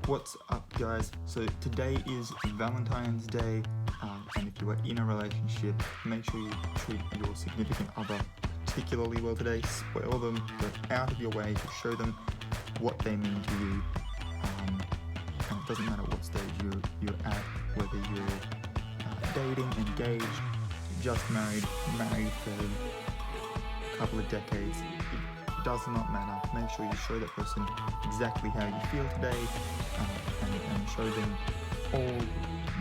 What's up, guys? So today is Valentine's Day, and if you are in a relationship, make sure you treat your significant other particularly well today. Spoil them, go out of your way to show them what they mean to you. And it doesn't matter what stage you're at, whether you're dating, engaged, just married for a couple of decades. It does not matter. Make sure you show that person exactly how you feel today, and show them all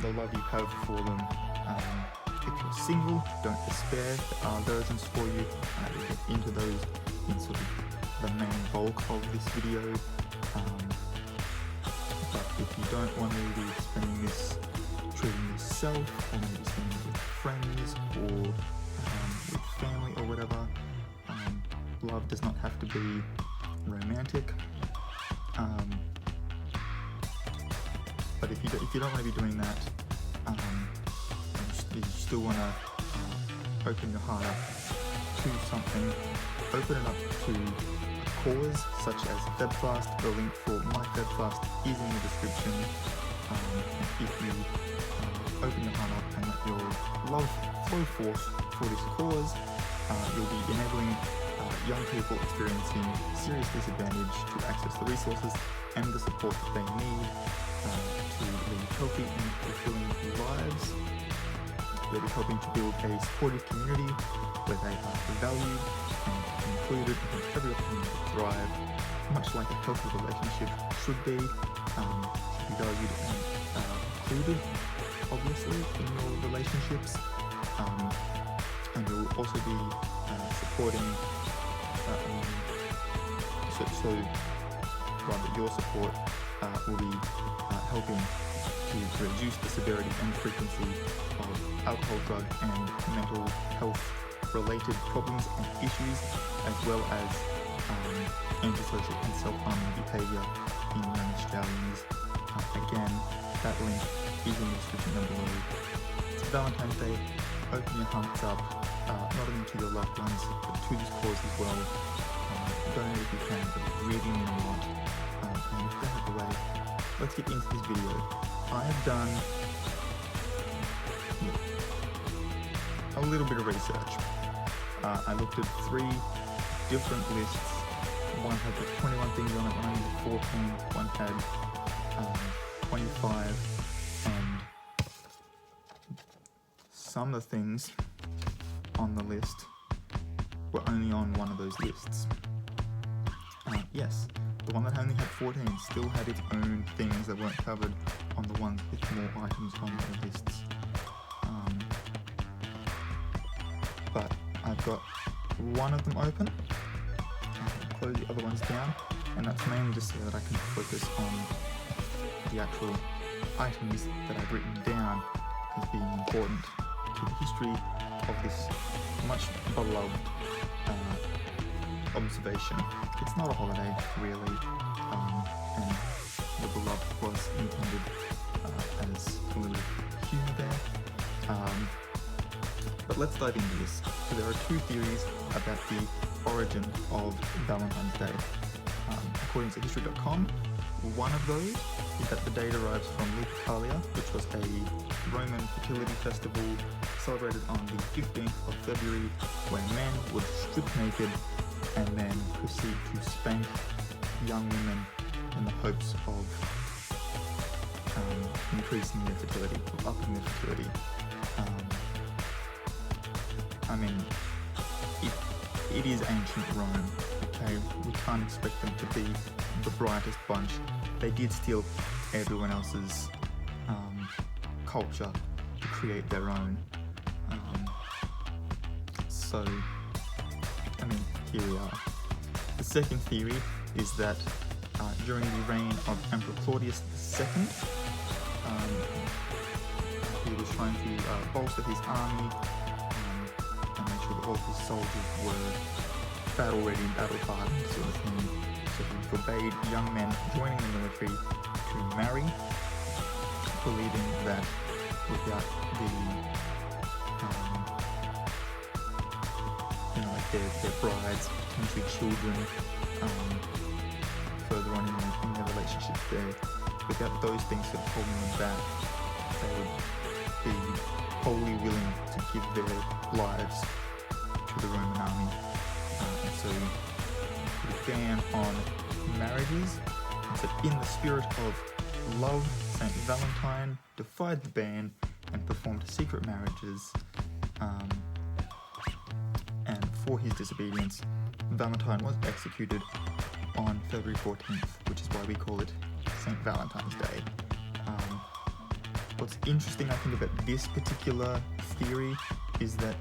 the love you have for them. If you're single, don't despair. There are versions for you. We'll get into those in sort of the main bulk of this video. But if you don't want to be spending this treating yourself, or maybe spending it with friends or with family or whatever, love does not have to be romantic. But if you don't want to be doing that, you still want to open your heart up to something. Open it up to a cause such as Febfast. The link for My Febfast is in the description. If you open your heart up and let your love flow forth for this cause, you'll be enabling young people experiencing serious disadvantage to access the resources and the support that they need to lead healthy and fulfilling lives. You'll be helping to build a supportive community where they are valued and included and have every opportunity to thrive, much like a healthy relationship should be. Should be valued and included, obviously, in your relationships. And you'll also be supporting, your support will be helping to reduce the severity and frequency of alcohol, drug and mental health related problems and issues, as well as antisocial and self-harming behaviour in young Australians. Again, that link is in the description down below. It's Valentine's Day. Open your hearts up, not only to your loved ones, but to this cause as well. Donate if you can, but it really means a lot. And with that out of the way, let's get into this video. I have done a little bit of research. I looked at 3 different lists. One had like 21 things on it, one had 14, one had 25, and some of the things on the list were only on one of those lists. Yes, the one that only had 14 still had its own things that weren't covered on the ones with more items on the lists. But I've got one of them open, and close the other ones down, and that's mainly just so that I can focus on the actual items that I've written down as being important to the history of this much beloved observation. It's not a holiday, really, and the beloved was intended as a little humour there. But let's dive into this. So there are 2 theories about the origin of Valentine's Day. According to history.com, one of those is that the day derives from Lupercalia, which was a Roman fertility festival celebrated on the 15th of February, where men would strip naked and then proceed to spank young women in the hopes of increasing their fertility, or upping their fertility. I mean, it is ancient Rome, okay? We can't expect them to be the brightest bunch. They did steal everyone else's culture to create their own. So, I mean, here we are. The second theory is that during the reign of Emperor Claudius II, he was trying to bolster his army and make sure that all of his soldiers were battle-ready, battle-hardened sort of thing. So he forbade young men joining the military to marry, believing that without their brides, potentially children, further on in their relationships, without those things sort of holding them back, they would be wholly willing to give their lives to the Roman army. And so put a ban on marriages. And so in the spirit of love, Saint Valentine defied the ban and performed secret marriages. And for his disobedience, Valentine was executed on February 14th, which is why we call it St. Valentine's Day. What's interesting, I think, about this particular theory is that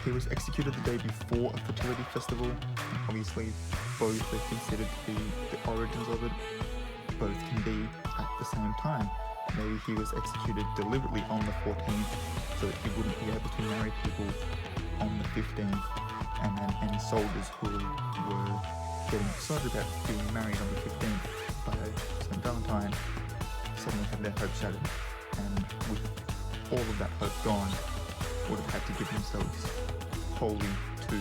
he was executed the day before a fertility festival. And obviously, both are considered to be the origins of it. Both can be at the same time. Maybe he was executed deliberately on the 14th so that he wouldn't be able to marry people on the 15th, and then any soldiers who were getting excited about being married on the 15th by St. Valentine suddenly had their hope shattered, and with all of that hope gone, would have had to give themselves wholly to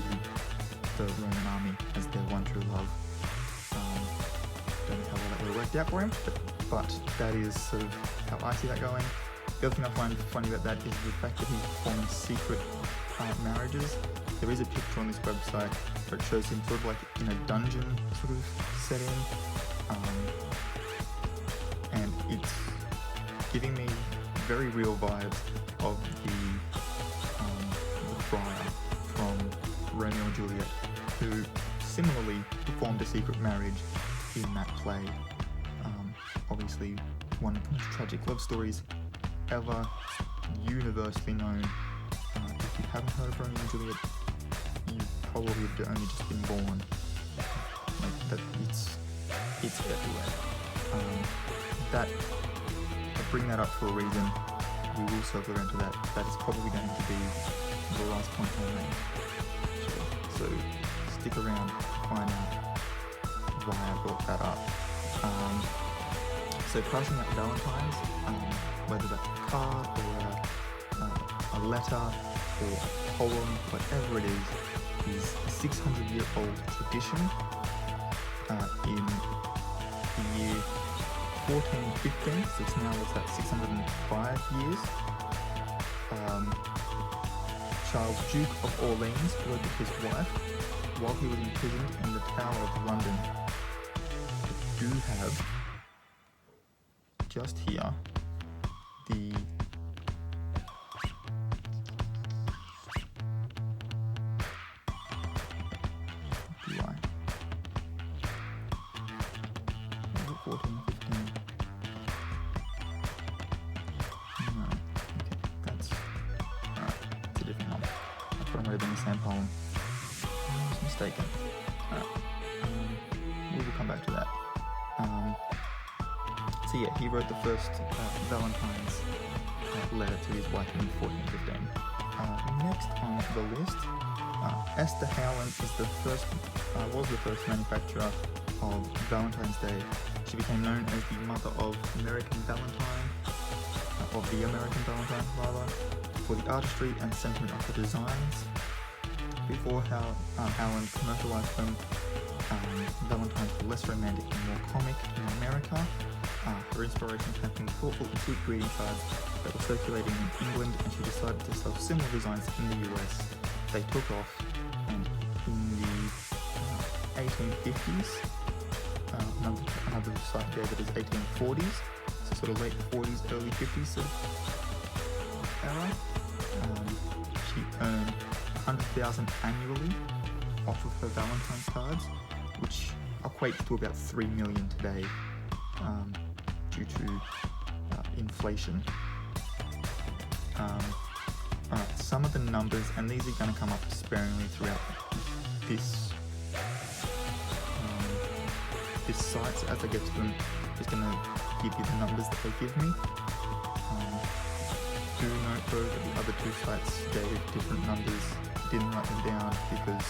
the Roman army as their one true love. Don't know how well that would have worked out for him, but that is sort of how I see that going. The other thing I find funny about that is the fact that he's performing secret marriages. There is a picture on this website where it shows him sort of like in a dungeon sort of setting, and it's giving me very real vibes of the friar from Romeo and Juliet, who similarly performed a secret marriage in that play. Obviously, one of the most tragic love stories ever, universally known. If you haven't heard of Romeo and Juliet, you probably have only just been born. Like that, it's everywhere. That I bring that up for a reason. We will circle around to that. That is probably going to be the last point I make. So stick around to find out why I brought that up. So passing out Valentines, whether that's a card or a letter or a poem, whatever it is a 600-year-old tradition. In the year 1415, so it's now, what's that, 605 years, Charles, Duke of Orleans, murdered his wife while he was imprisoned in the Tower of London. I do have just here the UI. 14, 15. No, okay, that's alright, it's a different one. I thought it might have been the same poem. I was mistaken. Alright, we will come back to that. So yeah, he wrote the first Valentine's letter to his wife in 1415. Next on the list, Esther Howland was the first manufacturer of Valentine's Day. She became known as the mother of the American Valentine, for the artistry and sentiment of her designs. Before Howland commercialized them, Valentines were less romantic and more comic in America. Her inspiration came from thoughtful and sweet greeting cards that were circulating in England, and she decided to sell similar designs in the US. They took off, and in the 1850s, another site gave it as 1840s, so sort of late 40s, early 50s sort of era. She earned $100,000 annually off of her Valentine's cards, which equates to about $3 million today, due to inflation. Alright, some of the numbers, and these are going to come up sparingly throughout this site, so as I get to them, I'm just going to give you the numbers that they give me. Do note though that the other two sites gave different numbers. Didn't write them down because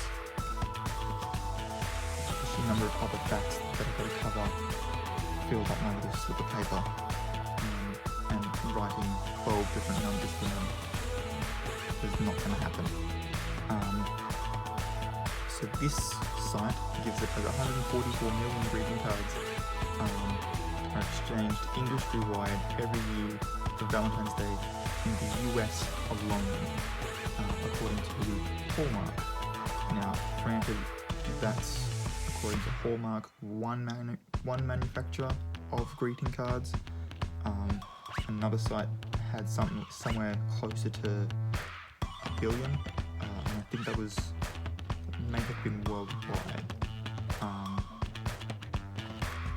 the number of other facts that I've got to cover filled up my little slip of paper, and writing 12 different numbers down is not going to happen. So this site gives it as 144 million greeting cards are exchanged industry-wide every year for Valentine's Day in the US alone, according to Hallmark. Now, granted, that's according to Hallmark, one manufacturer of greeting cards. Another site had somewhere closer to 1 billion, and I think that may have been worldwide.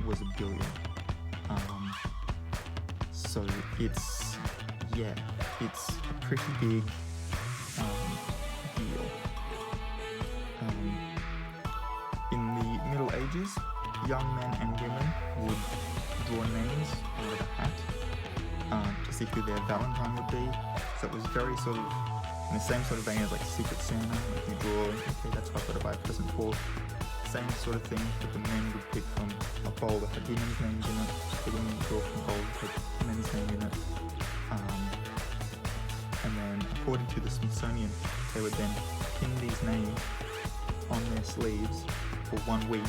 Was 1 billion. So it's a pretty big deal. In the Middle Ages, young men and women would draw names out of a hat to see who their Valentine would be. So it was very sort of in the same sort of vein as like Secret Santa. Like you draw, okay, that's what I've got to buy a present for. Same sort of thing, but the men would pick from a bowl that had women's names in it. The women would draw from a bowl that had men's name in it. And then, according to the Smithsonian, they would then pin these names on their sleeves for 1 week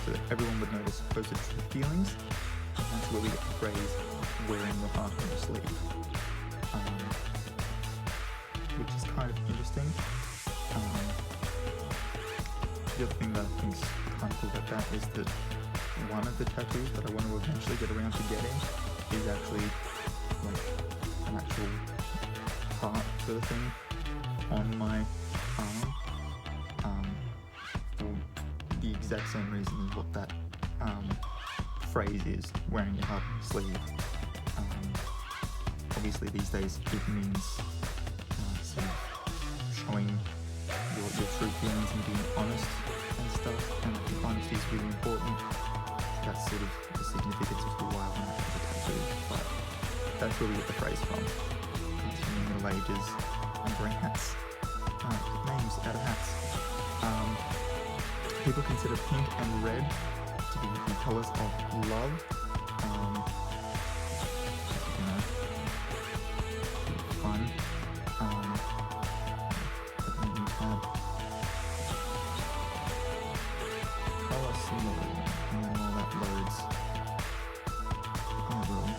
so that everyone would know their supposed true feelings. And that's where we get the phrase, wearing your heart on your sleeve. Which is kind of interesting. The other thing that I think is kind of cool about that is that one of the tattoos that I want to eventually get around to getting is actually like an actual heart sort of thing on my arm, for the exact same reason as what that phrase is, wearing your heart on your sleeve. Obviously these days it means sort of showing your true feelings and being honest and stuff, and I think honesty is really important. That's sort of the significance of why I want to have a tattoo, but that's where we get the phrase from. It's from the Middle Ages and wearing hats, names out of hats. People consider pink and red to be the colours of love. Fun. And then while that loads, I will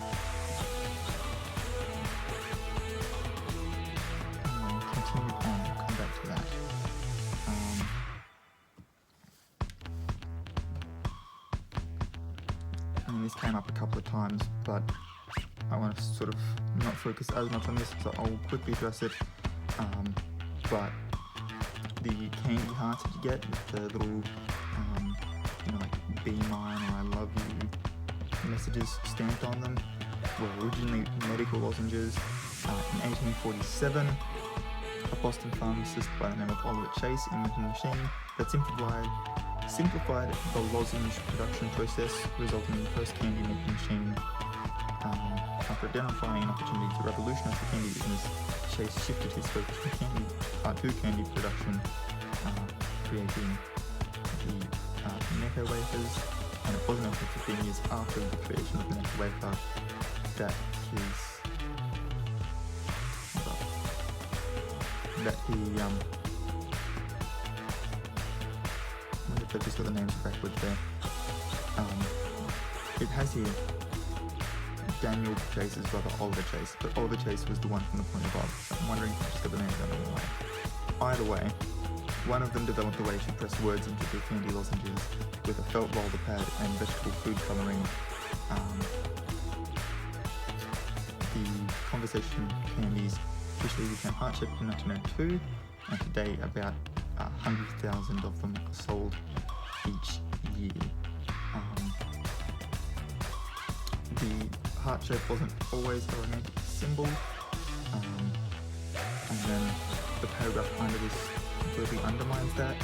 continue on, come back to that. This came up a couple of times, but I want to sort of not focus as much on this, so I'll quickly address it. But the candy hearts that you get with the little like be mine or I love you messages stamped on them were originally medical lozenges. In 1847, a Boston pharmacist by the name of Oliver Chase invented a machine that simplified the lozenge production process, resulting in the first candy making machine. After identifying an opportunity to revolutionize the candy business, Chase shifted his focus from candy production, creating the Necco wafers, and it wasn't until 15 years after the creation of the Necco wafer I've just got the names backwards there. It has here Daniel Chase's brother Oliver Chase, but Oliver Chase was the one from the point above, so I'm wondering if I just got the names out of the way. Either way, one of them developed a way to press words into the candy lozenges with a felt roller pad and vegetable food colouring. The conversation candies officially became heart-shaped in 1902, and today about 100,000 of them are sold each year. The heart shape wasn't always a romantic symbol, and then the paragraph under this completely undermines that.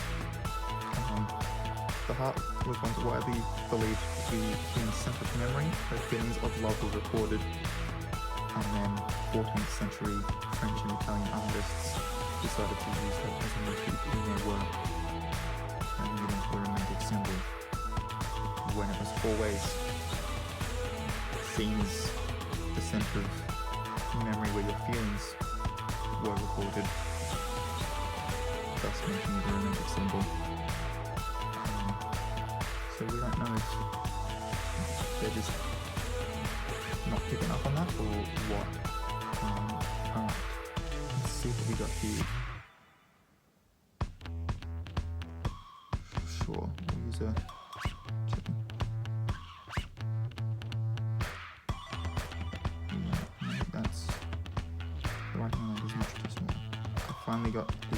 The heart was once widely believed to be human centric memory, where feelings of love were recorded, and then 14th century French and Italian artists decided to use that as a motif in their work, turning it into a romantic symbol, when it was always seen as the centre of memory where your feelings were recorded, thus making it a romantic symbol. So we don't know if they're just not picking up on that, or what? Alright, let's see what we got here. Sure, we'll use a chicken. Yeah, no, that's the right one is much too small. I finally got the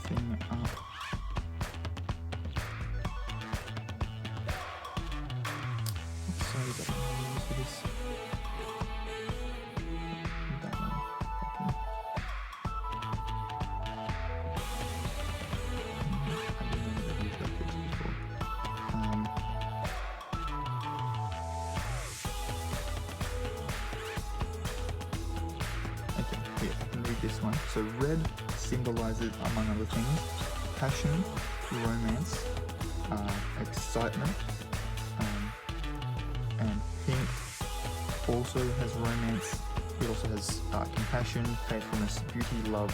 thing up. Sorry, that I'm use for this. That one. Okay. I didn't know that I've used that picture before. Okay, here, I can read this one. So red symbolizes, among other things, passion, romance, excitement, and pink also has romance. It also has compassion, faithfulness, beauty, love,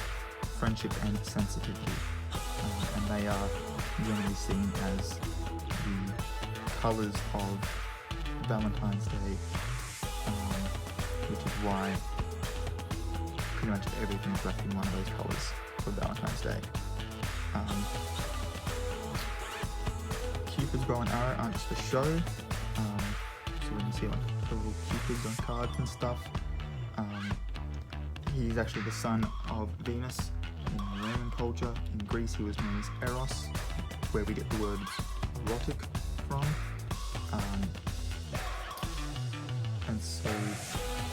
friendship, and sensitivity. And they are generally seen as the colours of Valentine's Day, which is why pretty much everything's left in one of those colours for Valentine's Day. Cupid's bow and arrow aren't just for show. So when you see like the little cupids on cards and stuff, he's actually the son of Venus in Roman culture. In Greece he was known as Eros, where we get the word erotic from. And so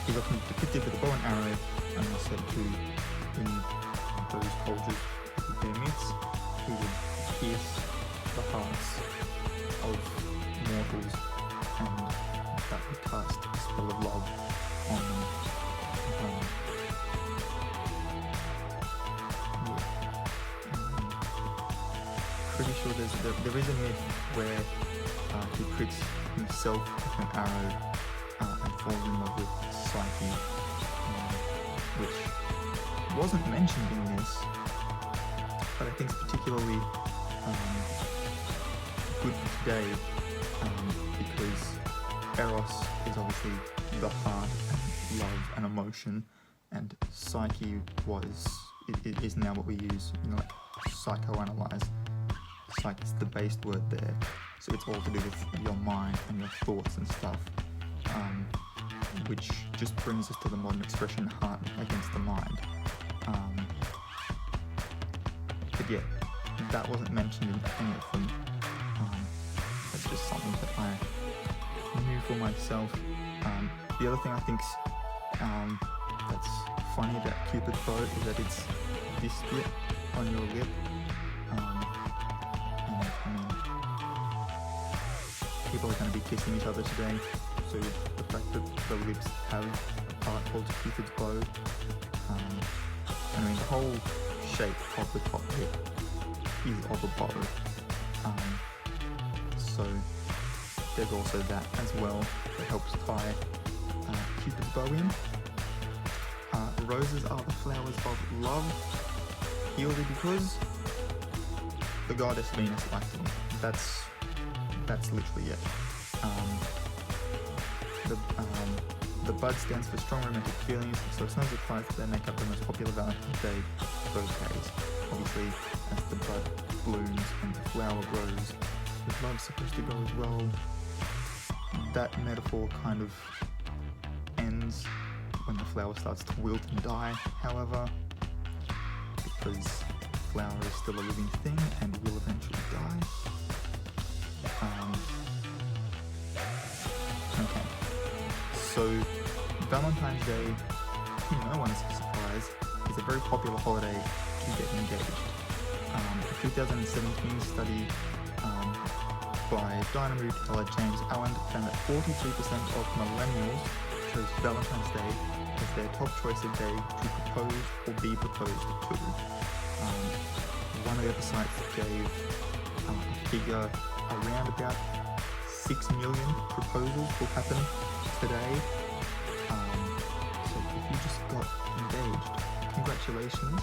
he's often depicted with a bow and arrow, and is said to, in those cultures with their myths, he would pierce the hearts of mortals, and that would cast a spell of love on them. Pretty sure there is a myth where he pricks himself with an arrow and falls in love with Psyche, which wasn't mentioned in this, but I think it's particularly good for today, because Eros is obviously the heart and love and emotion, and Psyche is now what we use, like psychoanalyze. Psyche is the base word there, so it's all to do with your mind and your thoughts and stuff, which just brings us to the modern expression heart against the mind. But yeah, that wasn't mentioned in any of them. That's just something that I knew for myself. The other thing I think's that's funny about Cupid's bow is that it's this bit on your lip. People are going to be kissing each other today, so the fact that the lips have a part called Cupid's bow, the whole shape of the top lip is of a bow, so there's also that as well that helps tie Cupid's bow in. Roses are the flowers of love, purely because the goddess Venus liked them. That's literally it. The bud stands for strong romantic feelings, so it's no surprise that they make up the most popular Valentine's Day bouquets. Obviously, as the bud blooms and the flower grows, the love's supposed to go as well. That metaphor kind of ends when the flower starts to wilt and die, however, because flower is still a living thing and will eventually die. Okay, so Valentine's Day, to no one's surprise, is a very popular holiday to get engaged. A 2017 study by Dynamo retailer James Allen found that 43% of millennials chose Valentine's Day as their top choice of day to propose or be proposed to. One of the other sites gave a figure around about 6 million proposals will happen today. So if you just got engaged, congratulations.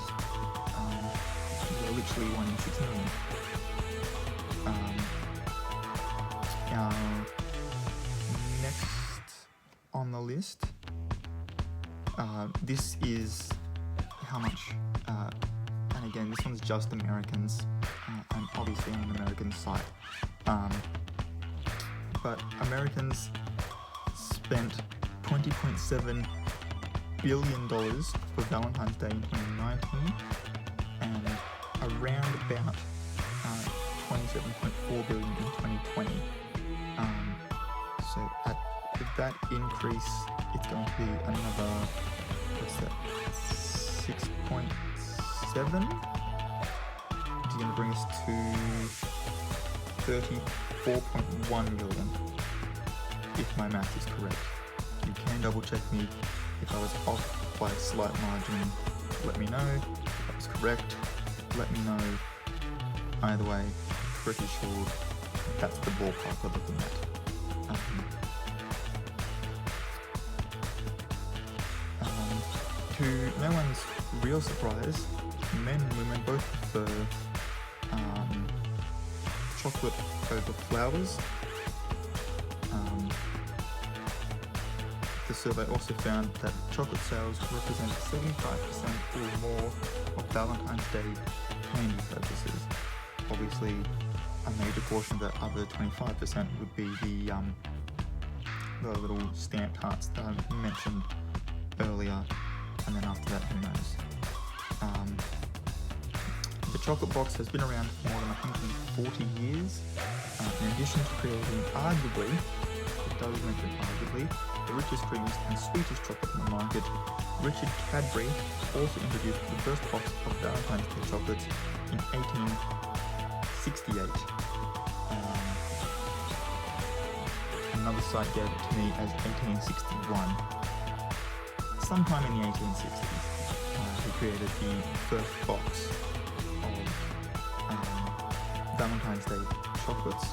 You're literally 1 in 6 million. Our next list. This is how much, and again, this one's just Americans. I'm obviously on an American site. But Americans spent $20.7 billion for Valentine's Day in 2019, and around about 27.4 billion in 2020. So at that increase, it's going to be another, what's that, 6.7? Which is going to bring us to 34.1 million, if my math is correct. You can double check me if I was off by a slight margin. Let me know. If I was correct, let me know. Either way, pretty sure that's the ballpark we're looking at. To no one's real surprise, men and women both prefer chocolate over flowers. The survey also found that chocolate sales represent 75% or more of Valentine's Day candy purchases. Obviously, a major portion of that other 25% would be the little stamped hearts that I mentioned earlier, and then after that, who knows. The chocolate box has been around for more than 140 years. In addition to creating arguably, it does mention arguably, the richest, creamiest and sweetest chocolate in the market, Richard Cadbury also introduced the first box of Valentine's Day chocolates in 1868. Another site gave it to me as 1861. Sometime in the 1860s, he created the first box of Valentine's Day chocolates.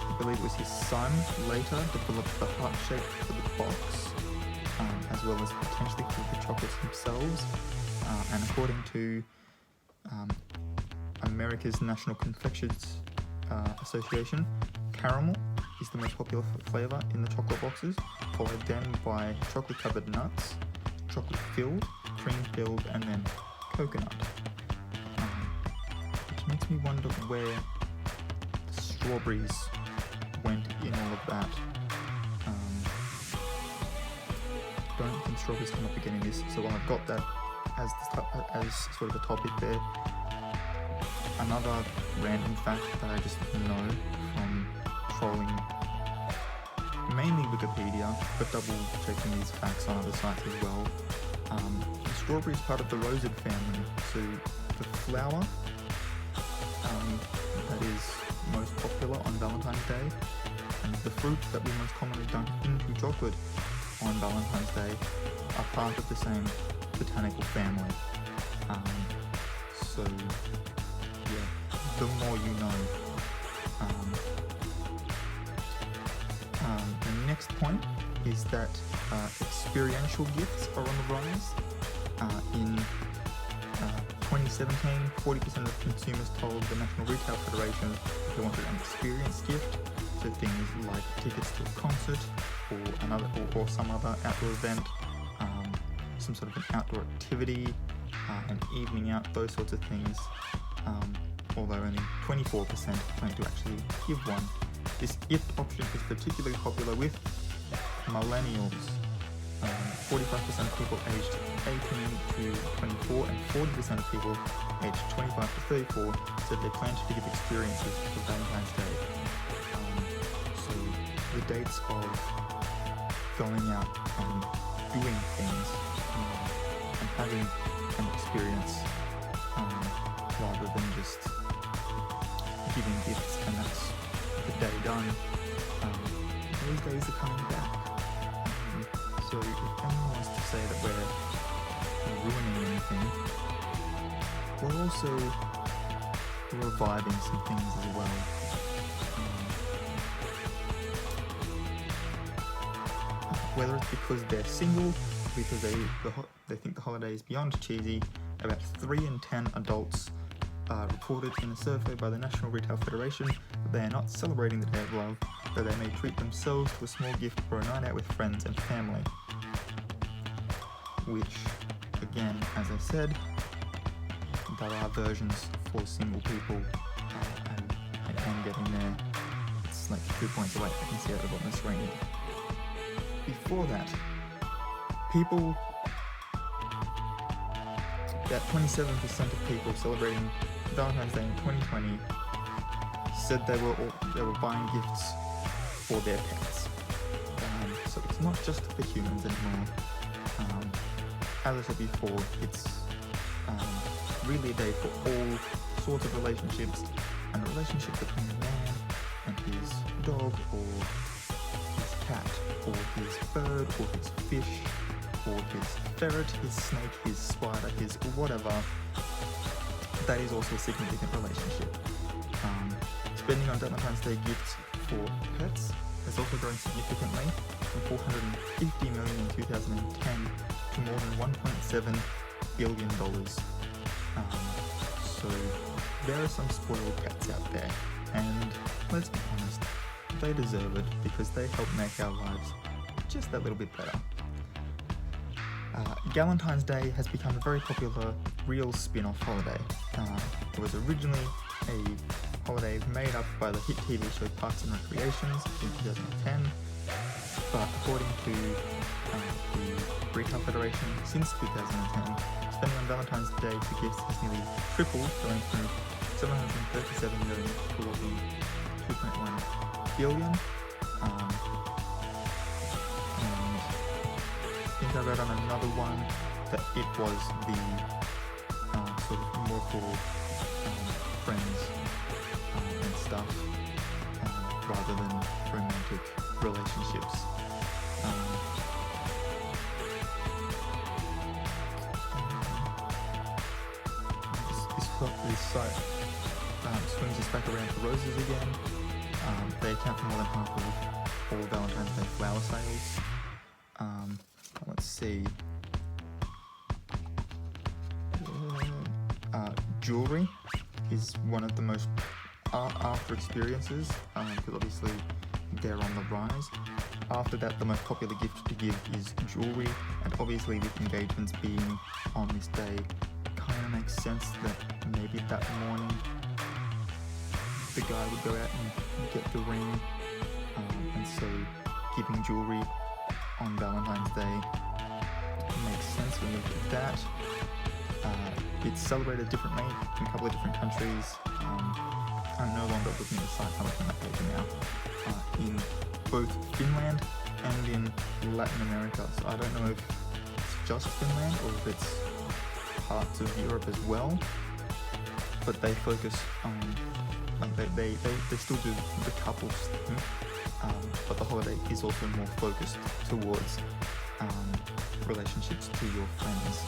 I believe it was his son later developed the heart shape for the box, as well as potentially for the chocolates themselves. And according to America's National Confections Association, caramel is the most popular flavour in the chocolate boxes, followed then by chocolate covered nuts, chocolate filled, cream filled, and then coconut. Which makes me wonder where the strawberries went in all of that. Don't think strawberries come up again in this, so I've got that as sort of a topic there. Another random fact that I just know from trolling mainly Wikipedia, but double checking these facts on other sites as well. The strawberry is part of the roseate family, so the flower that is most popular on Valentine's Day, and the fruit that we most commonly dunk into chocolate on Valentine's Day are part of the same botanical family. So yeah, the more you know. The next point is that experiential gifts are on the rise. In 2017, 40% of consumers told the National Retail Federation that they wanted an experience gift, so things like tickets to a concert or some other outdoor event, some sort of an outdoor activity, an evening out, those sorts of things, although only 24% plan to actually give one. This gift option is particularly popular with millennials. 45% of people aged 18 to 24 and 40% of people aged 25 to 34 said they plan to give experiences for Valentine's Day. So the dates of going out and doing things and having an experience rather than just giving gifts and that's the day done. Those days are coming back. So if anyone wants to say that we're ruining anything, we're also reviving some things as well. Whether it's because they're single, because they think the holiday is beyond cheesy, about 3 in 10 adults reported in a survey by the National Retail Federation that they are not celebrating the Day of Love, though they may treat themselves to a small gift for a night out with friends and family. Which, again, as I said, there are versions for single people, and getting there. It's like 2 points away. I can see it at the bottom of the screen. Before that, that 27% of people celebrating Valentine's Day in 2020 said they were buying gifts for their pets. So it's not just for humans anymore. As I said before, it's really a day for all sorts of relationships, and a relationship between a man and his dog, or his cat, or his bird, or his fish, or his ferret, his snake, his spider, his whatever. That is also a significant relationship. Spending on Valentine's Day gifts for pets has also grown significantly, from $450 million in 2010 to more than $1.7 billion. So there are some spoiled pets out there, and let's be honest, they deserve it because they help make our lives just that little bit better. Valentine's Day has become a very popular real spin-off holiday. It was originally a holiday made up by the hit TV show Parks and Recreations in 2010, but according to the Retail Federation, since 2010, spending on Valentine's Day for gifts has nearly tripled, going from 737 million to 2.1 billion. And I think I read on another one that it was the sort of more for friends and stuff, rather than romantic relationships. This site swings us back around to roses again. They account for more than half of all Valentine's Day flower sales. Let's see. Jewelry is one of the most after experiences, because obviously they're on the rise. After that, the most popular gift to give is jewelry, and obviously with engagements being on this day, kind of makes sense that maybe that morning the guy would go out and get the ring, and so giving jewelry on Valentine's Day makes sense when you look at that. It's celebrated differently in a couple of different countries. I'm no longer looking at the site, I'm looking at that paper now. In both Finland and in Latin America, so I don't know if it's just Finland or if it's parts of Europe as well, but they focus on, like they still do the couples thing, but the holiday is also more focused towards relationships to your friends.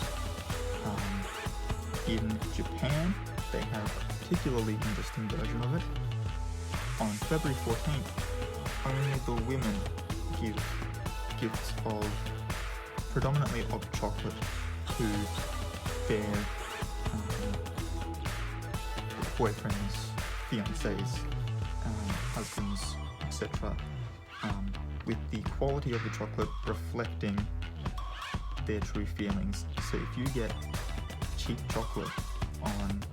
In Japan, they have a particularly interesting version of it. On February 14th, only the women give gifts of predominantly of chocolate to their boyfriends, fiancés, husbands, etc., with the quality of the chocolate reflecting their true feelings. So if you get cheap chocolate on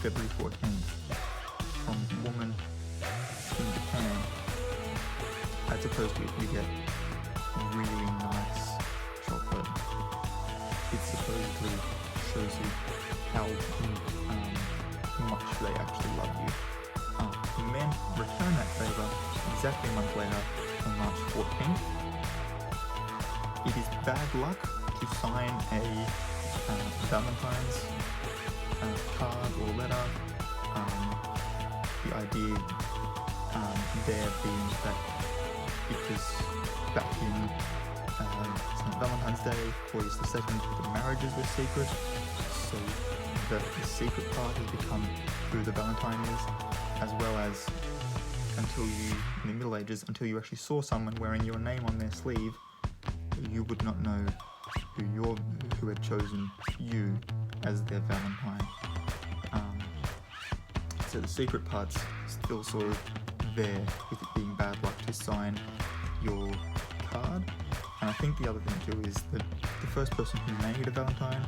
February 14th from a woman in Japan, as opposed to if you get really nice chocolate, it supposedly shows you how much they actually love you. Men return that favour exactly a month later on March 14th. It is bad luck to sign a Valentine's card or letter. The idea there being that because back in St. Valentine's Day, August the 2nd, the marriages were secret, so the secret part has become who the Valentine is, as well as until you, in the Middle Ages, until you actually saw someone wearing your name on their sleeve, you would not know who had chosen you as their Valentine. So the secret part's still sort of there, with it being bad luck to sign your card. And I think the other thing too is that the first person who made a Valentine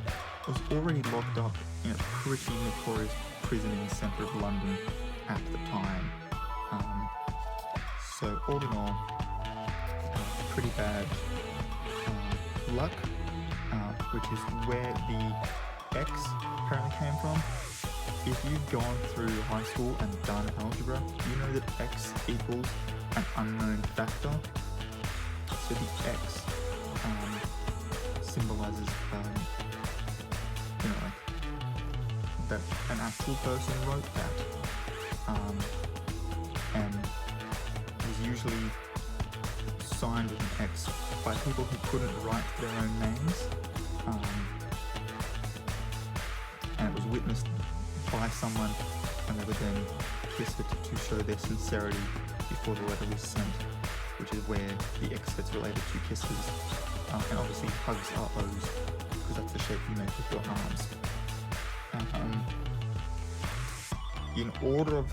was already locked up in a pretty notorious prison in the centre of London at the time. So all in all, pretty bad luck, which is where the X apparently came from. If you've gone through high school and done algebra, you know that X equals an unknown factor. So the X symbolizes, that an actual person wrote that, and was usually signed with an X by people who couldn't write their own names, and it was witnessed by someone, and they would then kiss it to show their sincerity before the letter was sent, which is where the X gets related to kisses, and obviously hugs are O's, because that's the shape you make with your arms. In order of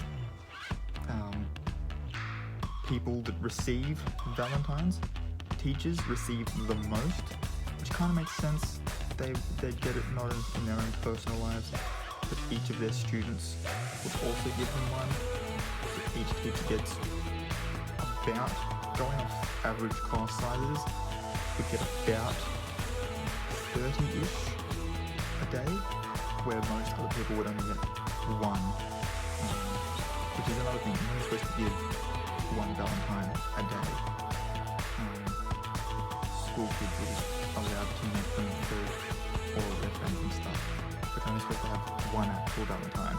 people that receive Valentines, teachers receive the most, which kind of makes sense. They get it not in their own personal lives, but each of their students would also give them one. So each teacher gets about, going off average class sizes, would get about 30-ish a day, where most other people would only get one, which is another thing. You're only supposed to give one Valentine a day. School kids are just allowed to make them for all of their friends and stuff, but they're only supposed to have one actual Valentine.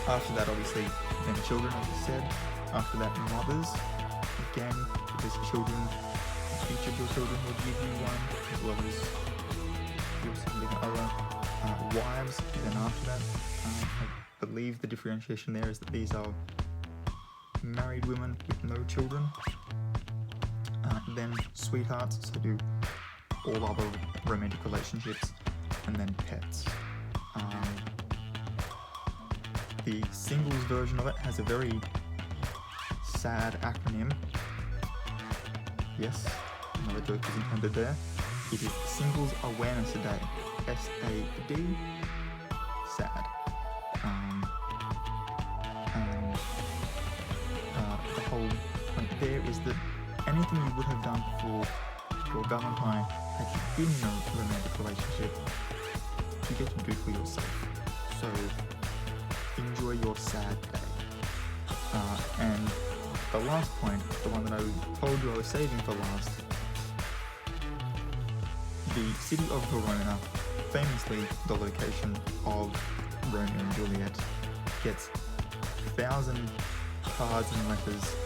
After that, obviously, then children, as I said. After that, mothers. Again, because children, each of your children will give you one, as well as your significant other. Wives, then after that. I believe the differentiation there is that these are married women with no children. Then sweethearts, so do all other romantic relationships, and then pets. The singles version of it has a very sad acronym. Yes, another joke is intended there. It is Singles Awareness Day, SAD, sad. The whole point there is that anything you would have done for your Valentine had you been in a romantic relationship, you get to do for yourself. So enjoy your sad day. And the last point, the one that I told you I was saving for last, the city of Verona, famously the location of Romeo and Juliet, gets 1,000 cards and letters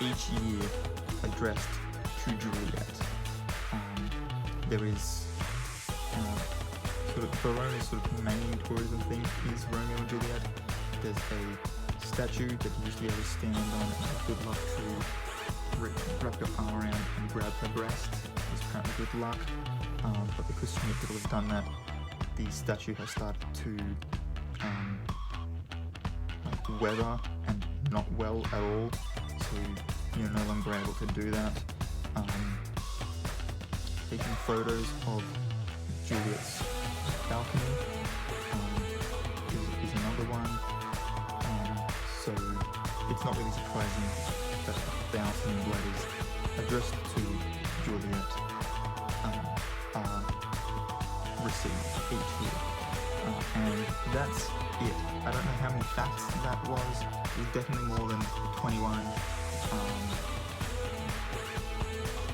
each year addressed to Juliet. There is Verona's sort of main tourism thing is Romeo and Juliet. There's a statue that you used to be able to stand on and have good luck to wrap your arm around and grab her breast. It was apparently good luck. But because so many people have done that, the statue has started to weather and not well at all, so you're no longer able to do that. Taking photos of Juliet's balcony is another one, so it's not really surprising that 1,000 letters addressed to Juliet are received each year, and that's it. I don't know how many facts that was. It was definitely more than 21. I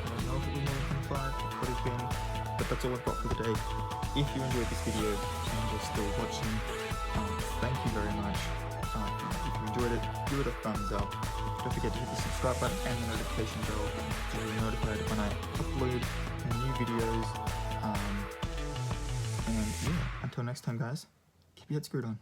don't know if it was more than 25, it could have been, but that's all I've got for the day. If you enjoyed this video and you're still watching, thank you very much. If you enjoyed it, give it a thumbs up. Don't forget to hit the subscribe button and the notification bell so you're notified when I upload new videos. And yeah, until next time guys, keep your head screwed on.